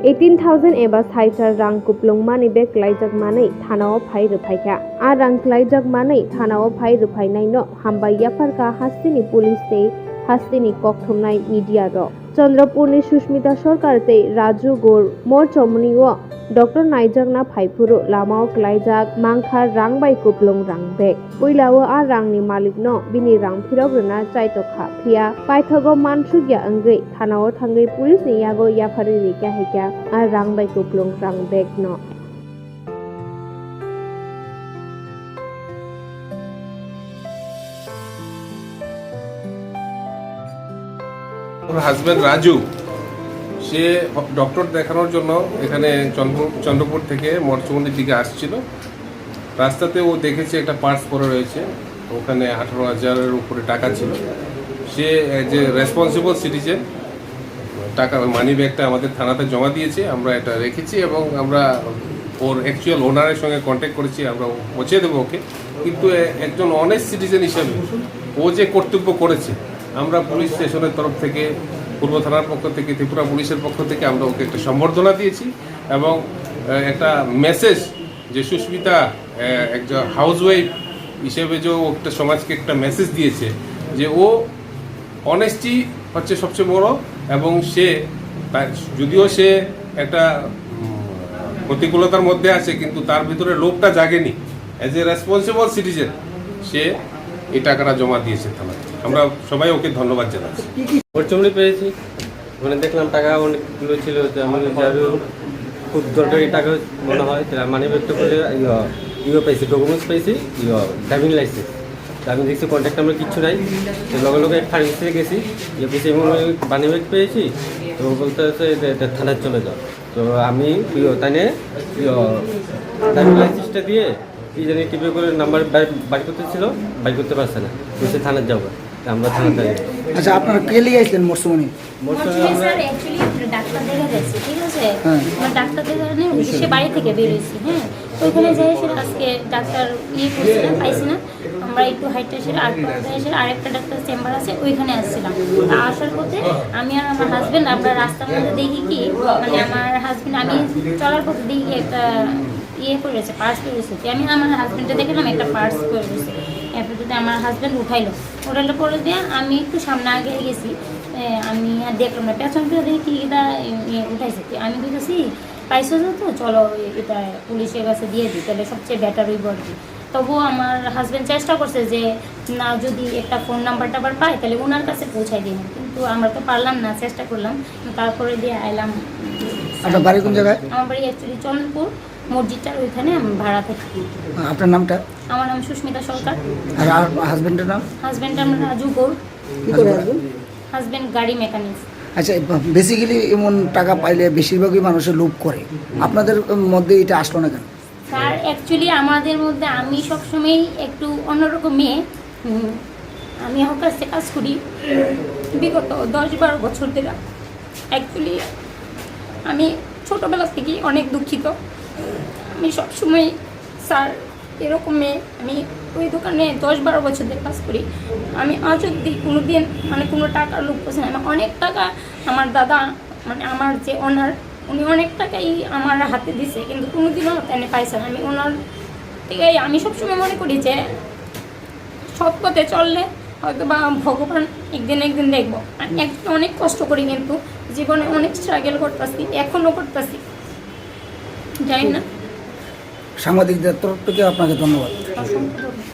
18,000 एबा साइटार रां कुप्लुं मानि बेग लाइजाक मानै थानाव फाइ रफाइखा आ रां लाइजाक मानै थानाव फाइ रफाइनाय न हामबाय याफारका हास्तिनि पुलिस ते हास्तिनि ककथुमनाय मीडिया र चंद्रपुरनि सुष्मिता सरकार ते राजू गोर मोर चमनिओ डॉक्टर नाइजाकना फाइफुरु लामाव लाइजाक मांखा रां बाय कुप्लुं रां बेग पुइलाओ आ रांनि मालिक न बिनि रां फिरावग्रोना चाइटखा फिया पाइथगो मानसुगिया अंगै थानाव थांगै पुलिस नि यागो याफारि रिका हेका आ रां बाय कुप्लुं रां बेग न ওর হাজব্যান্ড রাজু সে ডক্টর দেখানোর জন্য এখানে চন্দ্রপুর থেকে মরচমন্ডির দিকে আসছিল। রাস্তাতে ও দেখেছে একটা পার্স পরে রয়েছে, ওখানে 18,000-এর উপরে টাকা ছিল। সে যে রেসপন্সিবল সিটিজেন টাকা মানি ব্যাগটা আমাদের থানাতে জমা দিয়েছে, আমরা এটা রেখেছি এবং আমরা ওর অ্যাকচুয়াল ওনারের সঙ্গে কন্ট্যাক্ট করেছি, আমরা পৌঁছে দেবো ওকে। কিন্তু একজন অনেস্ট সিটিজেন হিসেবে ও যে কর্তব্য করেছে, আমরা পুলিশ স্টেশনের তরফ থেকে, পূর্ব থানার পক্ষ থেকে, ত্রিপুরা পুলিশের পক্ষ থেকে আমরা ওকে একটা সম্বর্ধনা দিয়েছি এবং একটা মেসেজ যে সুস্মিতা একজন হাউসওয়াইফ হিসেবে যে ও একটা সমাজকে একটা মেসেজ দিয়েছে যে ও অনেস্টি হচ্ছে সবচেয়ে বড় এবং সে যদিও সে একটা প্রতিকূলতার মধ্যে আছে কিন্তু তার ভিতরে লোভটা জাগেনি। অ্যাজ এ রেসপন্সিবল সিটিজেন সে এই টাকাটা জমা দিয়েছে থানায়, আমরা সবাই ওকে ধন্যবাদ জানাচ্ছি। মরচমনি পেয়েছি, ওখানে দেখলাম টাকা অনেকগুলো ছিল, আমি খুব দরকারি টাকা মনে হয়, মানি ব্যাগটা করলে পাইছি, ডকুমেন্টস পাইছি, ড্রাইভিং লাইসেন্স। আমি দেখছি কন্ট্যাক্ট নাম্বার কিচ্ছু নাই, তো লগে লগে ফার্মেসিতে গেছি, গেছি মানি ব্যাগ পেয়েছি, তো বলতে হচ্ছে থানায় চলে যাও। তো আমি তাই ড্রাইভিং লাইসেন্সটা দিয়ে কি জানি টিপে করে নাম্বার বাই করতেছিল, বাই করতে পারছে না, বলছে থানায় যাবো। আমরা থানাতে। আচ্ছা, আপনারা কে লিয়ে আসলেন মরসুমনি? স্যার অ্যাকচুয়ালি ডাক্তার দেখা গেছে, ঠিক আছে, ডাক্তার দেখানে সে বাড়ি থেকে বেরিয়েছি, হ্যাঁ, ওইখানে যাই সে আজকে ডাক্তার করছিলাম, পাইছি না, আমরা একটু হাইটটা এসে আরেকটা ডাক্তার চেম্বার আছে ওইখানে আসছিলাম। আসার পথে আমি আর আমার হাজব্যান্ড আমরা রাস্তার মধ্যে দেখি কি মানে আমার হাজব্যান্ড আমি চলার পথে দেখি একটা করেছে, পার্স করেছে, আমি আমার হাজব্যান্ডে দেখলাম একটা পার্স করে রয়েছে। এরপর যদি আমার হাজব্যান্ড উঠাইলো পরে দিয়ে আমি একটু সামনে আগে গেছি, আমি আর দেখলাম না, পেছন ফিরে দেখি কি এটা উঠাইছে, আমি বলতেছি পাইছো তো চলো এটা পুলিশের কাছে দিয়ে দিই, তাহলে সবচেয়ে বেটার হইব আর কি। তবুও আমার হাজব্যান্ড চেষ্টা করছে যে না যদি একটা ফোন নাম্বারটা আবার পাই তাহলে ওনার কাছে পৌঁছাই দিই, কিন্তু আমরা তো পারলাম না, চেষ্টা করলাম, তারপরে দিয়ে আইলাম। আপনার বাড়ি কোন জায়গায়? আমার বাড়ি অ্যাকচুয়ালি চন্দ্রপুর মসজিদটার ওইখানে আমি ভাড়া থাকি। আপনার নামটা? আমার নাম সুস্মিতা সরকার। আর হাজবেন্ডের নাম? হাজব্যান্ড আমার রাজু গোর, হাজব্যান্ড গাড়ি মেকানিক্স। আচ্ছা, বেসিক্যালি এমন টাকা পাইলে বেশিরভাগই মানুষের লোভ করে, আপনাদের মধ্যে এটা আসলো না কেন? স্যার অ্যাকচুয়ালি আমাদের মধ্যে আমি সবসময় একটু অন্যরকম মেয়ে, আমি আমার কাছে কাজ করি বিগত 10-12 বছর ধরে। অ্যাকচুয়ালি আমি ছোটোবেলা থেকেই অনেক দুঃখিত, আমি সবসময় স্যার এরকম মেয়ে, আমি ওই দোকানে 10-12 বছর ধরে কাজ করি, আমি আজ অব্দি কোনো দিন মানে কোনো টাকার লোভ করছি না। অনেক টাকা আমার দাদা মানে আমার যে ওনার উনি অনেক টাকাই আমার হাতে দিছে, কিন্তু কোনোদিনও এনে পাইছে না। আমি ওনার থেকে আমি সবসময় মনে করি যে সৎ পথে চললে হয়তো বা ভগবান একদিন দেখবো। আমি অনেক কষ্ট করি, কিন্তু জীবনে অনেক স্ট্রাগল করতেছি, এখনও করতেছি, জানি না। সাংবাদিকদের তরফ থেকে আপনাকে ধন্যবাদ। অসংখ্য